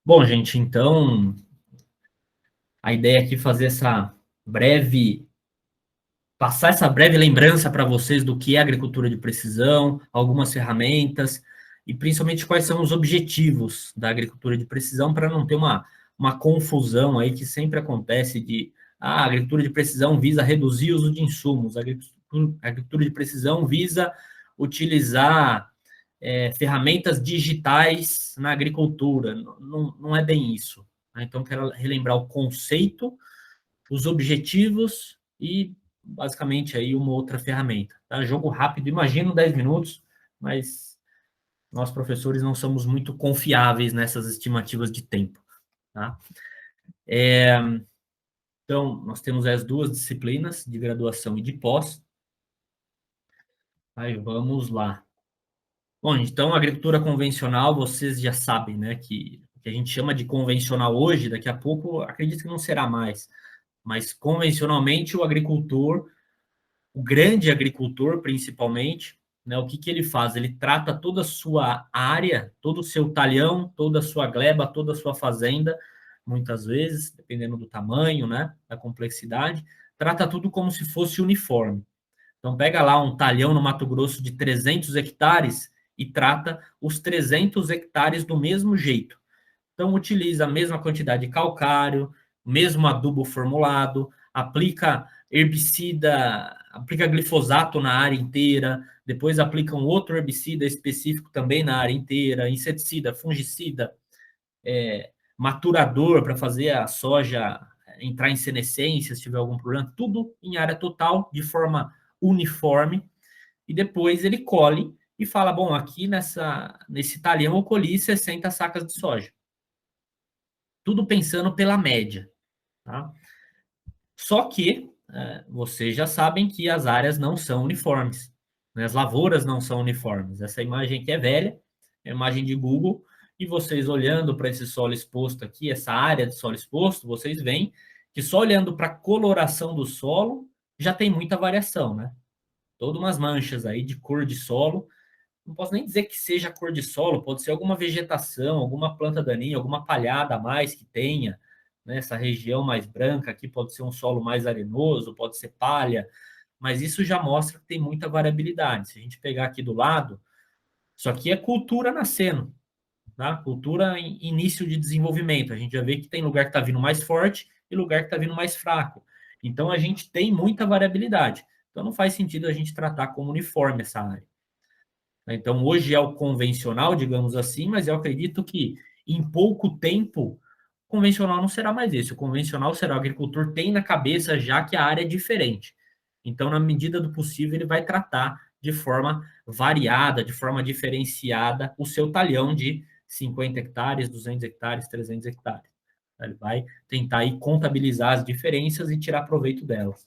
Bom, gente, então a ideia aqui é fazer passar essa breve lembrança para vocês do que é agricultura de precisão, algumas ferramentas e principalmente quais são os objetivos da agricultura de precisão para não ter uma confusão aí que sempre acontece de a agricultura de precisão visa reduzir o uso de insumos, a agricultura de precisão visa utilizar ferramentas digitais na agricultura. Não é bem isso, né? Então, quero relembrar o conceito, os objetivos e, basicamente, aí uma outra ferramenta. Tá? Jogo rápido, imagino 10 minutos, mas nós, professores, não somos muito confiáveis nessas estimativas de tempo. Tá? Então, nós temos as duas disciplinas, de graduação e de pós. Aí, vamos lá. Bom, então, a agricultura convencional, vocês já sabem, né, que o que a gente chama de convencional hoje, daqui a pouco, acredito que não será mais. Mas, convencionalmente, o agricultor, o grande agricultor, principalmente, né, o que que ele faz? Ele trata toda a sua área, todo o seu talhão, toda a sua gleba, toda a sua fazenda, muitas vezes, dependendo do tamanho, né, da complexidade, trata tudo como se fosse uniforme. Então, pega lá um talhão no Mato Grosso de 300 hectares e trata os 300 hectares do mesmo jeito. Então, utiliza a mesma quantidade de calcário, mesmo adubo formulado, aplica herbicida, aplica glifosato na área inteira, depois aplica um outro herbicida específico também na área inteira, inseticida, fungicida, maturador para fazer a soja entrar em senescência, se tiver algum problema, tudo em área total, de forma uniforme, e depois ele colhe e fala, bom, aqui nesse talhão eu colhi 60 sacas de soja. Tudo pensando pela média. Tá? Só que vocês já sabem que as áreas não são uniformes, né? As lavouras não são uniformes. Essa imagem aqui é velha, é uma imagem de Google, e vocês olhando para esse solo exposto aqui, essa área de solo exposto, vocês veem que só olhando para a coloração do solo já tem muita variação, né? Todas umas manchas aí de cor de solo. Não posso nem dizer que seja cor de solo, pode ser alguma vegetação, alguma planta daninha, alguma palhada a mais que tenha, né? Essa região mais branca aqui pode ser um solo mais arenoso, pode ser palha, mas isso já mostra que tem muita variabilidade. Se a gente pegar aqui do lado, isso aqui é cultura nascendo, tá? Cultura em início de desenvolvimento. A gente já vê que tem lugar que está vindo mais forte e lugar que está vindo mais fraco. Então a gente tem muita variabilidade. Então não faz sentido a gente tratar como uniforme essa área. Então, hoje é o convencional, digamos assim, mas eu acredito que em pouco tempo, o convencional não será mais esse. O convencional será o agricultor tem na cabeça já que a área é diferente. Então, na medida do possível, ele vai tratar de forma variada, de forma diferenciada, o seu talhão de 50 hectares, 200 hectares, 300 hectares. Ele vai tentar aí contabilizar as diferenças e tirar proveito delas.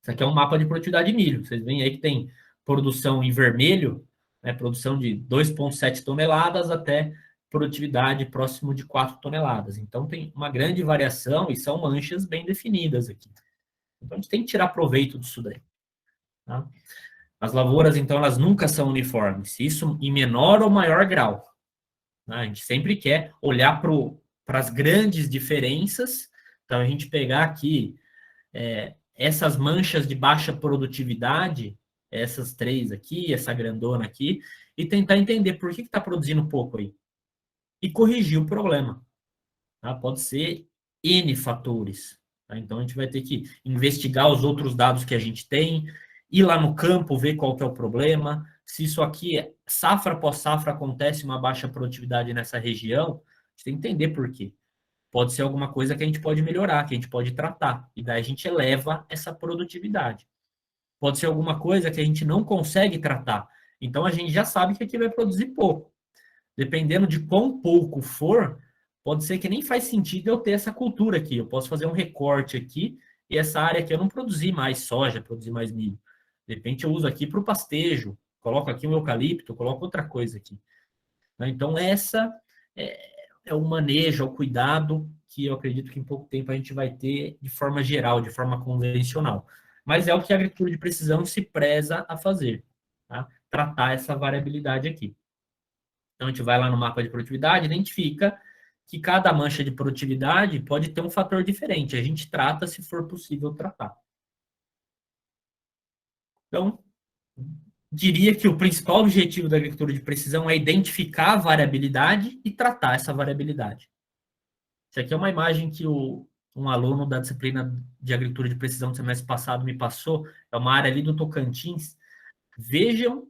Isso aqui é um mapa de produtividade de milho. Vocês veem aí que tem produção em vermelho, né, produção de 2,7 toneladas até produtividade próximo de 4 toneladas. Então, tem uma grande variação e são manchas bem definidas aqui. Então, a gente tem que tirar proveito disso daí. Tá? As lavouras, então, elas nunca são uniformes. Isso em menor ou maior grau. Né? A gente sempre quer olhar para as grandes diferenças. Então, a gente pegar aqui essas manchas de baixa produtividade, essas três aqui, essa grandona aqui, e tentar entender por que está produzindo pouco aí. E corrigir o problema. Tá? Pode ser N fatores. Tá? Então, a gente vai ter que investigar os outros dados que a gente tem, ir lá no campo, ver qual que é o problema. Se isso aqui, safra após safra, acontece uma baixa produtividade nessa região, a gente tem que entender por quê. Pode ser alguma coisa que a gente pode melhorar, que a gente pode tratar. E daí a gente eleva essa produtividade. Pode ser alguma coisa que a gente não consegue tratar. Então a gente já sabe que aqui vai produzir pouco. Dependendo de quão pouco for, pode ser que nem faz sentido eu ter essa cultura aqui. Eu posso fazer um recorte aqui e essa área aqui eu não produzir mais soja, produzir mais milho. De repente eu uso aqui para o pastejo, coloco aqui um eucalipto, coloco outra coisa aqui. Então essa é o manejo, é o cuidado que eu acredito que em pouco tempo a gente vai ter de forma geral, de forma convencional. Mas é o que a agricultura de precisão se preza a fazer, tá? Tratar essa variabilidade aqui. Então, a gente vai lá no mapa de produtividade, identifica que cada mancha de produtividade pode ter um fator diferente. A gente trata se for possível tratar. Então, diria que o principal objetivo da agricultura de precisão é identificar a variabilidade e tratar essa variabilidade. Isso aqui é uma imagem que um aluno da disciplina de agricultura de precisão do semestre passado me passou. É uma área ali do Tocantins. Vejam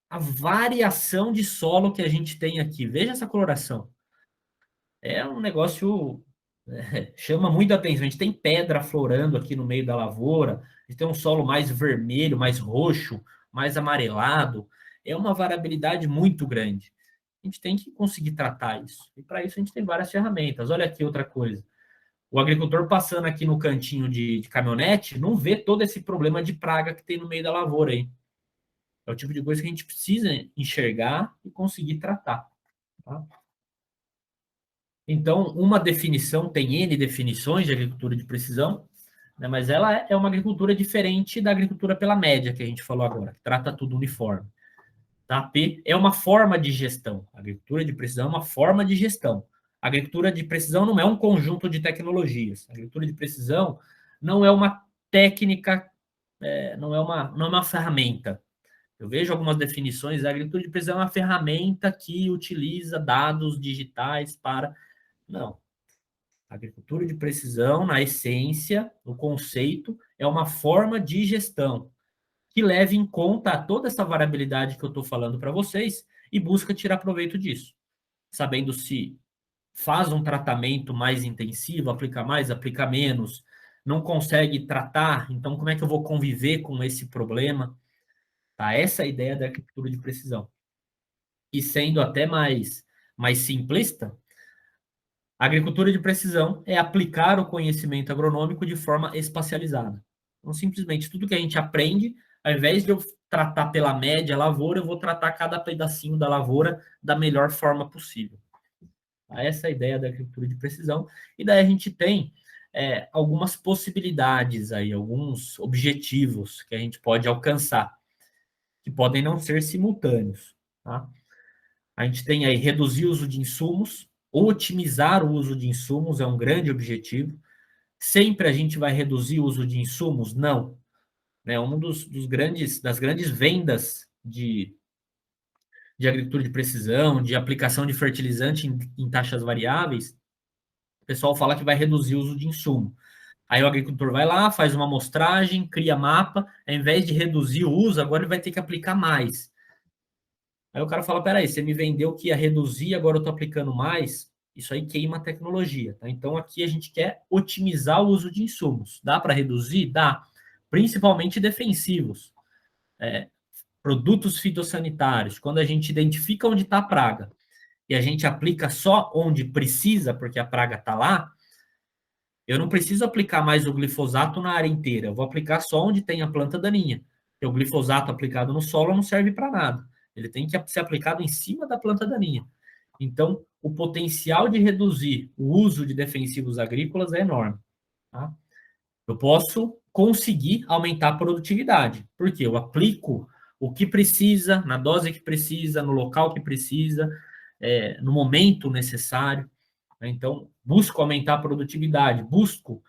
a variação de solo que a gente tem aqui. Veja essa coloração. É um negócio chama muito a atenção. A gente tem pedra florando aqui no meio da lavoura, a gente tem um solo mais vermelho, mais roxo, mais amarelado. É uma variabilidade muito grande. A gente tem que conseguir tratar isso. E para isso a gente tem várias ferramentas. Olha aqui outra coisa. O agricultor passando aqui no cantinho de caminhonete não vê todo esse problema de praga que tem no meio da lavoura aí. É o tipo de coisa que a gente precisa enxergar e conseguir tratar. Tá? Então, uma definição, tem N definições de agricultura de precisão, né, mas ela é uma agricultura diferente da agricultura pela média, que a gente falou agora, que trata tudo uniforme. Tá? P é uma forma de gestão. A agricultura de precisão é uma forma de gestão. A agricultura de precisão não é um conjunto de tecnologias. A agricultura de precisão não é uma técnica, não é uma ferramenta. Eu vejo algumas definições, a agricultura de precisão é uma ferramenta que utiliza dados digitais para... Não. A agricultura de precisão, na essência, no conceito, é uma forma de gestão que leve em conta toda essa variabilidade que eu estou falando para vocês e busca tirar proveito disso, sabendo se faz um tratamento mais intensivo, aplica mais, aplica menos, não consegue tratar, então como é que eu vou conviver com esse problema? Tá? Essa é a ideia da agricultura de precisão. E sendo até mais simplista, a agricultura de precisão é aplicar o conhecimento agronômico de forma espacializada. Então, simplesmente, tudo que a gente aprende, ao invés de eu tratar pela média a lavoura, eu vou tratar cada pedacinho da lavoura da melhor forma possível. Essa é a ideia da agricultura de precisão. E daí a gente tem algumas possibilidades aí, alguns objetivos que a gente pode alcançar, que podem não ser simultâneos. Tá? A gente tem aí reduzir o uso de insumos, otimizar o uso de insumos é um grande objetivo. Sempre a gente vai reduzir o uso de insumos? Não. Né? Um das grandes vendas de agricultura de precisão, de aplicação de fertilizante em taxas variáveis, o pessoal fala que vai reduzir o uso de insumo. Aí o agricultor vai lá, faz uma amostragem, cria mapa, ao invés de reduzir o uso, agora ele vai ter que aplicar mais. Aí o cara fala, peraí, você me vendeu que ia reduzir, agora eu estou aplicando mais, isso aí queima a tecnologia. Tá? Então aqui a gente quer otimizar o uso de insumos. Dá para reduzir? Dá. Principalmente defensivos. Produtos fitossanitários. Quando a gente identifica onde está a praga e a gente aplica só onde precisa, porque a praga está lá, eu não preciso aplicar mais o glifosato na área inteira. Eu vou aplicar só onde tem a planta daninha. Porque o glifosato aplicado no solo não serve para nada. Ele tem que ser aplicado em cima da planta daninha. Então, o potencial de reduzir o uso de defensivos agrícolas é enorme. Tá? Eu posso conseguir aumentar a produtividade, porque eu aplico o que precisa, na dose que precisa, no local que precisa, no momento necessário. Então, busco aumentar a produtividade, busco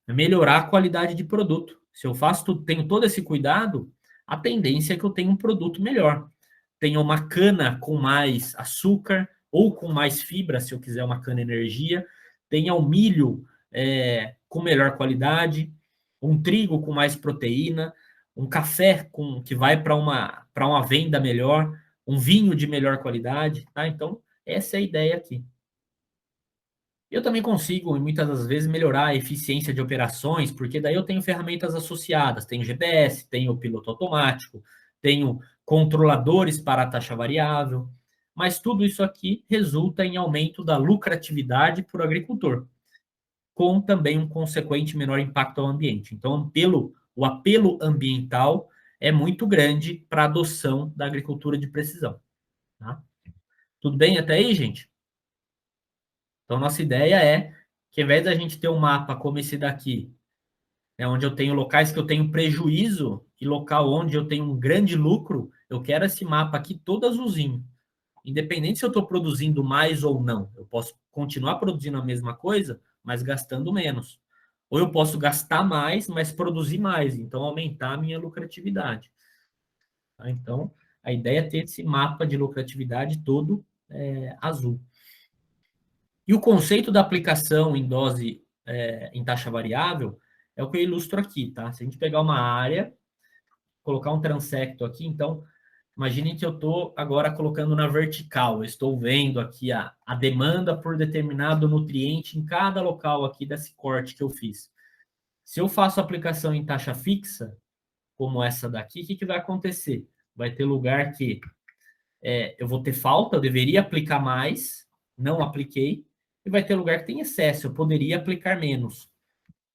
melhorar a qualidade de produto. Se eu tenho todo esse cuidado, a tendência é que eu tenha um produto melhor. Tenha uma cana com mais açúcar ou com mais fibra, se eu quiser uma cana energia. Tenha um milho com melhor qualidade, um trigo com mais proteína, um café que vai para uma venda melhor, um vinho de melhor qualidade. Tá? Então, essa é a ideia aqui. Eu também consigo, muitas das vezes, melhorar a eficiência de operações, porque daí eu tenho ferramentas associadas, tenho GPS, tenho piloto automático, tenho controladores para a taxa variável, mas tudo isso aqui resulta em aumento da lucratividade para o agricultor, com também um consequente menor impacto ao ambiente. Então, o apelo ambiental é muito grande para a adoção da agricultura de precisão. Tá? Tudo bem até aí, gente? Então, nossa ideia é que, ao invés da gente ter um mapa como esse daqui, onde eu tenho locais que eu tenho prejuízo e local onde eu tenho um grande lucro, eu quero esse mapa aqui todo azulzinho. independente se eu estou produzindo mais ou não. Eu posso continuar produzindo a mesma coisa, mas gastando menos. Ou eu posso gastar mais, mas produzir mais, então aumentar a minha lucratividade. Tá? Então, a ideia é ter esse mapa de lucratividade todo azul. E o conceito da aplicação em dose em taxa variável é o que eu ilustro aqui, tá? Se a gente pegar uma área, colocar um transecto aqui, então, imagine que eu estou agora colocando na vertical, eu estou vendo aqui a demanda por determinado nutriente em cada local aqui desse corte que eu fiz. Se eu faço aplicação em taxa fixa, como essa daqui, o que vai acontecer? Vai ter lugar que eu vou ter falta, eu deveria aplicar mais, não apliquei, e vai ter lugar que tem excesso, eu poderia aplicar menos.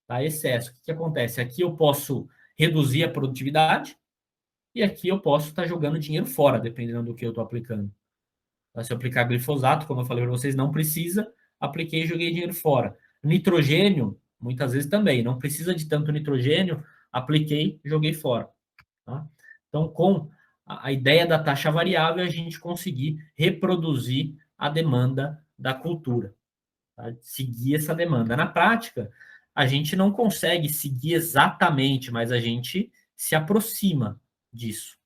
Tá? Excesso. O que acontece? Aqui eu posso reduzir a produtividade e aqui eu posso estar jogando dinheiro fora, dependendo do que eu estou aplicando. Tá? Se eu aplicar glifosato, como eu falei para vocês, não precisa, apliquei e joguei dinheiro fora. Nitrogênio, muitas vezes também, não precisa de tanto nitrogênio, apliquei, joguei fora. Tá? Então, com a ideia da taxa variável, a gente conseguir reproduzir a demanda da cultura, tá? Seguir essa demanda. Na prática, a gente não consegue seguir exatamente, mas a gente se aproxima disso.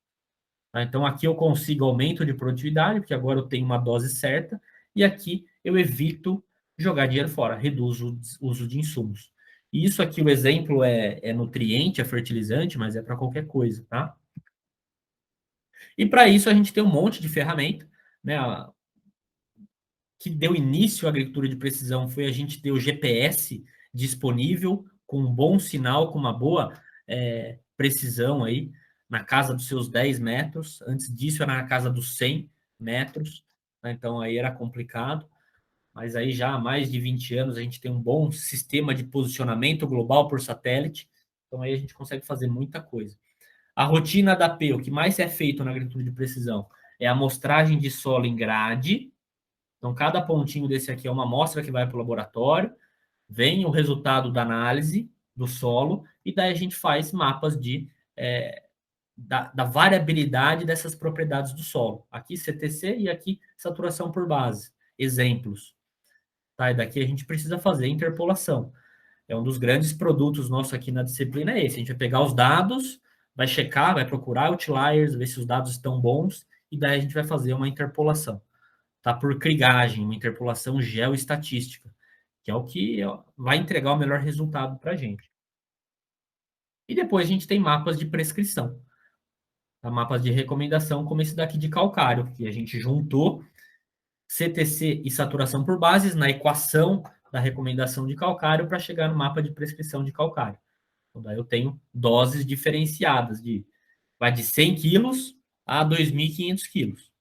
Tá? Então, aqui eu consigo aumento de produtividade, porque agora eu tenho uma dose certa, e aqui eu evito jogar dinheiro fora, reduzo o uso de insumos. E isso aqui, o exemplo é nutriente, é fertilizante, mas é para qualquer coisa, tá? E para isso a gente tem um monte de ferramenta, né? Que deu início à agricultura de precisão foi a gente ter o GPS disponível, com um bom sinal, com uma boa precisão aí, na casa dos seus 10 metros. Antes disso era na casa dos 100 metros, né? Então aí era complicado. Mas aí já há mais de 20 anos a gente tem um bom sistema de posicionamento global por satélite. Então aí a gente consegue fazer muita coisa. A rotina da P, o que mais é feito na agricultura de precisão, é a amostragem de solo em grade. Então, cada pontinho desse aqui é uma amostra que vai para o laboratório, vem o resultado da análise do solo, e daí a gente faz mapas da variabilidade dessas propriedades do solo. Aqui CTC e aqui saturação por base. Exemplos. Tá? E daqui a gente precisa fazer interpolação. É um dos grandes produtos nossos aqui na disciplina é esse. A gente vai pegar os dados, vai checar, vai procurar outliers, ver se os dados estão bons, e daí a gente vai fazer uma interpolação. Tá? Por krigagem, uma interpolação geoestatística, que é o que vai entregar o melhor resultado para a gente. E depois a gente tem mapas de prescrição. Tá? Mapas de recomendação, como esse daqui de calcário, que a gente juntou CTC e saturação por bases na equação da recomendação de calcário para chegar no mapa de prescrição de calcário. Então, daí eu tenho doses diferenciadas, vai de 100 quilos a 2.500 quilos.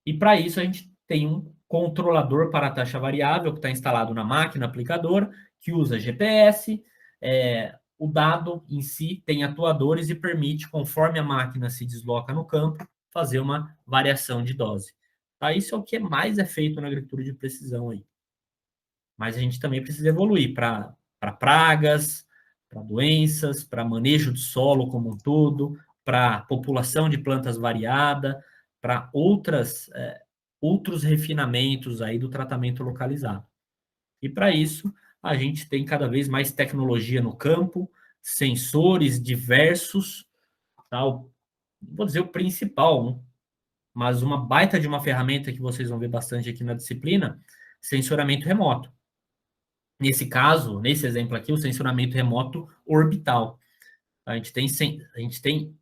E para isso a gente tem um controlador para a taxa variável que está instalado na máquina aplicadora, que usa GPS, o dado em si tem atuadores e permite, conforme a máquina se desloca no campo, fazer uma variação de dose. Tá? Isso é o que mais é feito na agricultura de precisão aí. Mas a gente também precisa evoluir para pragas, para doenças, para manejo de solo como um todo, para população de plantas variada, para outros refinamentos aí do tratamento localizado. E para isso, a gente tem cada vez mais tecnologia no campo, sensores diversos, tal. Vou dizer o principal, mas uma baita de uma ferramenta que vocês vão ver bastante aqui na disciplina, sensoramento remoto. Nesse caso, nesse exemplo aqui, o sensoramento remoto orbital. A gente tem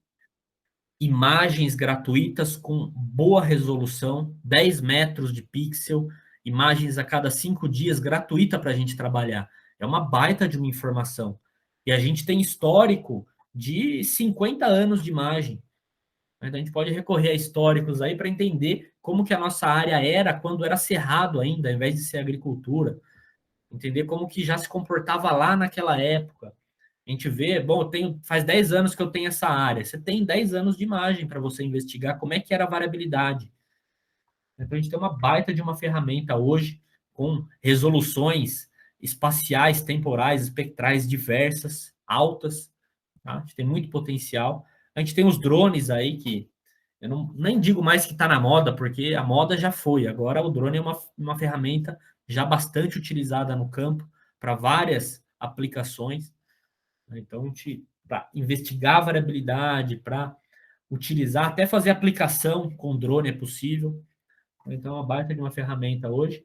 imagens gratuitas com boa resolução, 10 metros de pixel, imagens a cada 5 dias, gratuita para a gente trabalhar. É uma baita de uma informação. E a gente tem histórico de 50 anos de imagem. Então, a gente pode recorrer a históricos aí para entender como que a nossa área era quando era cerrado ainda, ao invés de ser agricultura. Entender como que já se comportava lá naquela época. A gente vê, bom, faz 10 anos que eu tenho essa área. Você tem 10 anos de imagem para você investigar como é que era a variabilidade. Então, a gente tem uma baita de uma ferramenta hoje com resoluções espaciais, temporais, espectrais diversas, altas. Tá? A gente tem muito potencial. A gente tem os drones aí que Eu não, nem digo mais que está na moda, porque a moda já foi. Agora o drone é uma ferramenta já bastante utilizada no campo para várias aplicações, né? Então, para investigar a variabilidade, para utilizar, até fazer aplicação com drone é possível. Então, é uma baita de uma ferramenta hoje.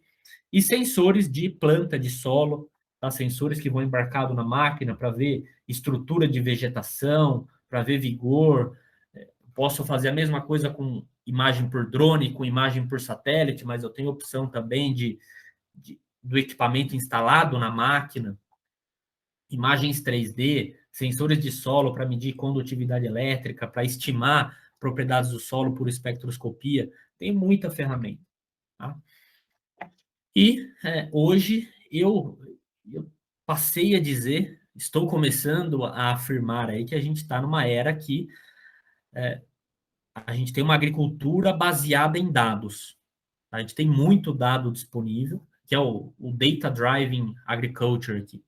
E sensores de planta, de solo, tá? Sensores que vão embarcado na máquina para ver estrutura de vegetação, para ver vigor. Posso fazer a mesma coisa com imagem por drone, com imagem por satélite, mas eu tenho opção também do equipamento instalado na máquina, imagens 3D, sensores de solo para medir condutividade elétrica, para estimar propriedades do solo por espectroscopia. Tem muita ferramenta. Tá? E hoje eu passei a dizer, estou começando a afirmar aí que a gente está numa era que a gente tem uma agricultura baseada em dados. A gente tem muito dado disponível, que é o Data Driving Agriculture aqui.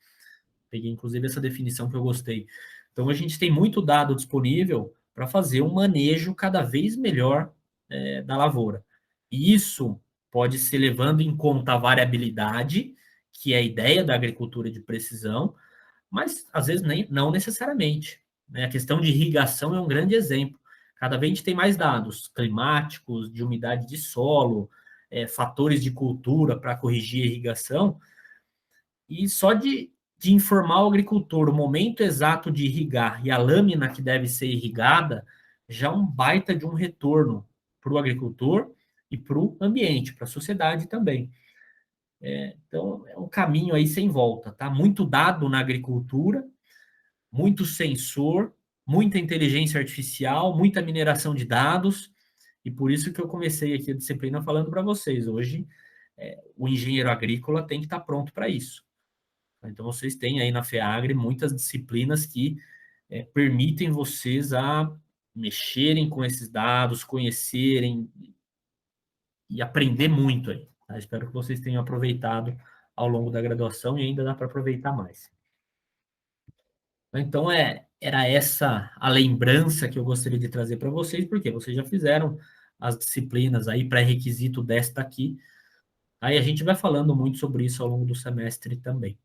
Peguei, inclusive, essa definição que eu gostei. Então, a gente tem muito dado disponível para fazer um manejo cada vez melhor da lavoura. E isso pode ser levando em conta a variabilidade, que é a ideia da agricultura de precisão, mas às vezes nem, não necessariamente. Né? A questão de irrigação é um grande exemplo. Cada vez a gente tem mais dados climáticos, de umidade de solo, fatores de cultura para corrigir a irrigação, e só de informar o agricultor o momento exato de irrigar e a lâmina que deve ser irrigada, já é um baita de um retorno para o agricultor e para o ambiente, para a sociedade também. Então, é um caminho aí sem volta, tá? Muito dado na agricultura, muito sensor, muita inteligência artificial, muita mineração de dados, e por isso que eu comecei aqui a disciplina falando para vocês. Hoje, o engenheiro agrícola tem que estar pronto para isso. Então, vocês têm aí na FEAGRE muitas disciplinas que permitem vocês a mexerem com esses dados, conhecerem e aprender muito aí. Tá? Espero que vocês tenham aproveitado ao longo da graduação e ainda dá para aproveitar mais. Então, era essa a lembrança que eu gostaria de trazer para vocês, porque vocês já fizeram as disciplinas aí, pré-requisito desta aqui. Aí a gente vai falando muito sobre isso ao longo do semestre também.